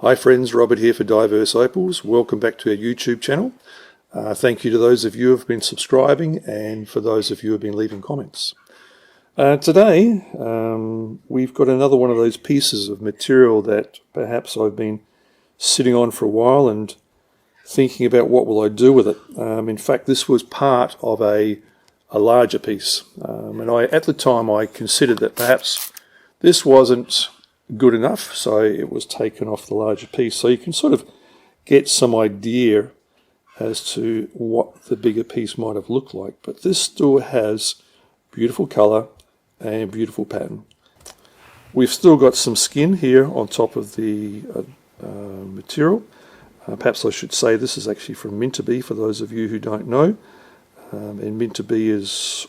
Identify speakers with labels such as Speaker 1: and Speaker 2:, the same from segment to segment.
Speaker 1: Hi friends, Robert here for Diverse Opals. Welcome back to our YouTube channel. Thank you to those of you who have been subscribing and for those of you who have been leaving comments. Today we've got another one of those pieces of material that perhaps I've been sitting on for a while and thinking about what will I do with it. In fact, this was part of a larger piece, and at the time I considered that perhaps this wasn't good enough, so it was taken off the larger piece. So you can sort of get some idea as to what the bigger piece might have looked like. But this still has beautiful colour and beautiful pattern. We've still got some skin here on top of the material. Perhaps I should say this is actually from Mintabie for those of you who don't know. And Mintabie is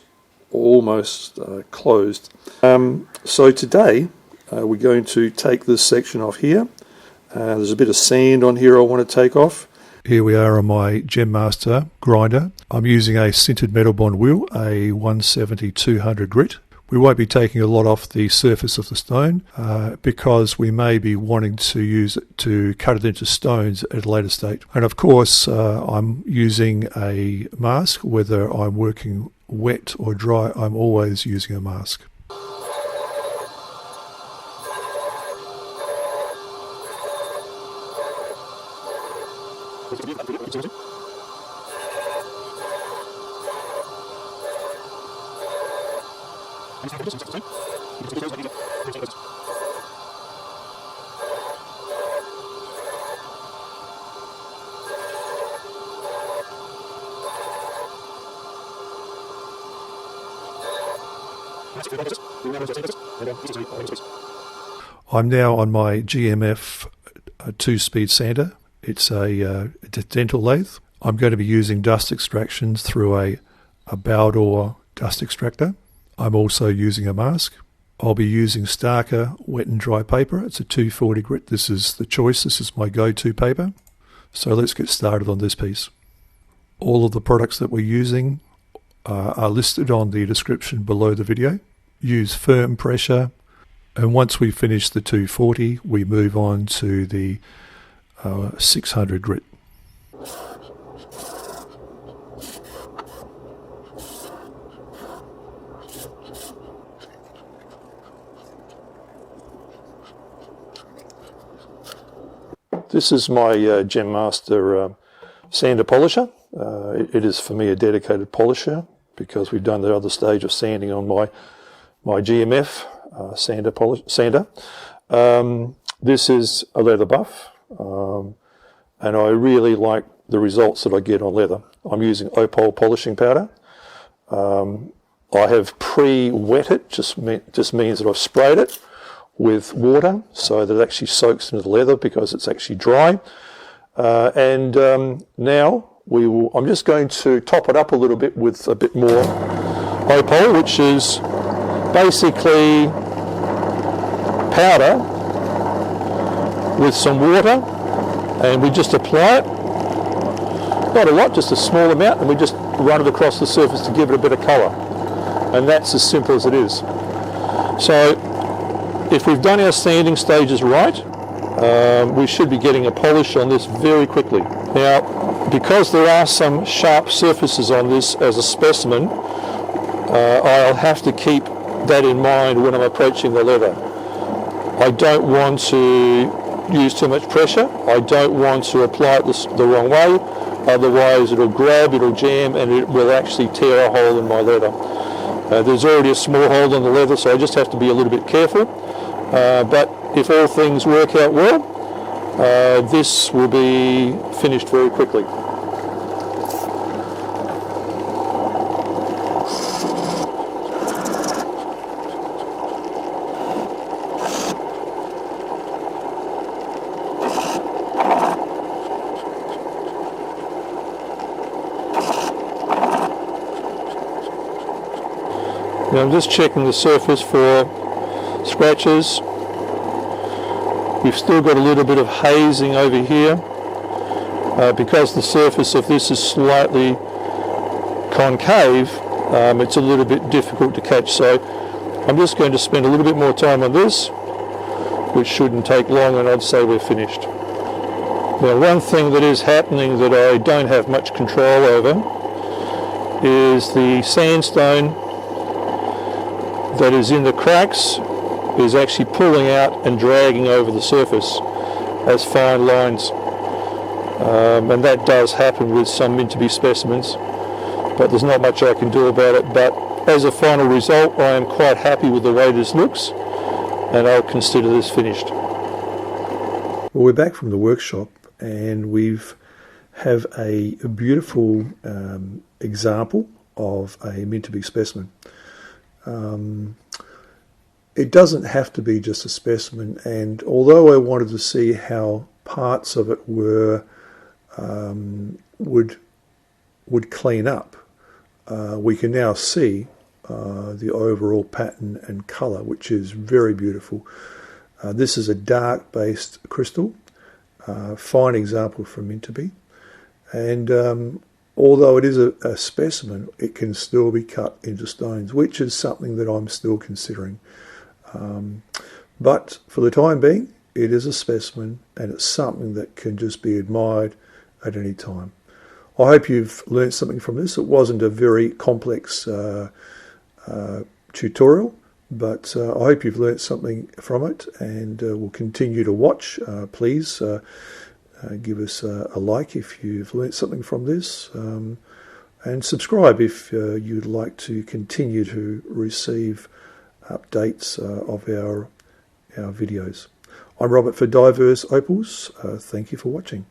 Speaker 1: almost closed. So today we're going to take this section off here. There's a bit of sand on here I want to take off. Here we are on my Gemstone grinder. I'm using a sintered metal bond wheel, a 170-200 grit. We won't be taking a lot off the surface of the stone because we may be wanting to use it to cut it into stones at a later stage. And of course I'm using a mask. Whether I'm working wet or dry, I'm always using a mask. I'm now on my GMF 2-speed sander. It's a dental lathe. I'm going to be using dust extractions through a Matador dust extractor. I'm also using a mask. I'll be using Starcke wet and dry paper. It's a 240 grit. This is the choice. This is my go-to paper. So let's get started on this piece. All of the products that we're using are listed on the description below the video. Use firm pressure, and once we finish the 240 we move on to the 600 grit. This is my Gemstone sander polisher. It is for me a dedicated polisher because we've done the other stage of sanding on my GMF sander. This is a leather buff, and I really like the results that I get on leather. I'm using O-pol polishing powder. I have pre-wet it, just means that I've sprayed it with water so that it actually soaks into the leather because it's actually dry. Now I'm just going to top it up a little bit with a bit more O-pol, which is basically powder with some water, and we just apply it, not a lot, just a small amount, and we just run it across the surface to give it a bit of colour, and that's as simple as it is. So if we've done our sanding stages right, we should be getting a polish on this very quickly. Now, because there are some sharp surfaces on this as a specimen, I'll have to keep that in mind when I'm approaching the leather. I don't want to use too much pressure. I don't want to apply it the wrong way, otherwise it'll grab, it'll jam, and it will actually tear a hole in my leather. There's already a small hole in the leather, so I just have to be a little bit careful. But if all things work out well, this will be finished very quickly. Now I'm just checking the surface for scratches. We've still got a little bit of hazing over here because the surface of this is slightly concave. It's a little bit difficult to catch, so I'm just going to spend a little bit more time on this, which shouldn't take long, and I'd say we're finished. Now, one thing that is happening that I don't have much control over is the sandstone that is in the cracks is actually pulling out and dragging over the surface as fine lines. And that does happen with some Mintabie specimens, but there's not much I can do about it. But as a final result, I am quite happy with the way this looks, and I'll consider this finished. Well, we're back from the workshop, and have a beautiful example of a Mintabie specimen. It doesn't have to be just a specimen, and although I wanted to see how parts of it would clean up, we can now see the overall pattern and colour, which is very beautiful. This is a dark based crystal, fine example from Mintabie, and although it is a specimen, it can still be cut into stones, which is something that I'm still considering. But for the time being, it is a specimen, and it's something that can just be admired at any time. I hope you've learned something from this. It wasn't a very complex tutorial, but I hope you've learned something from it, and will continue to watch. Please give us a like if you've learnt something from this, and subscribe if you'd like to continue to receive updates of our videos. I'm Robert for Diverse Opals. Thank you for watching.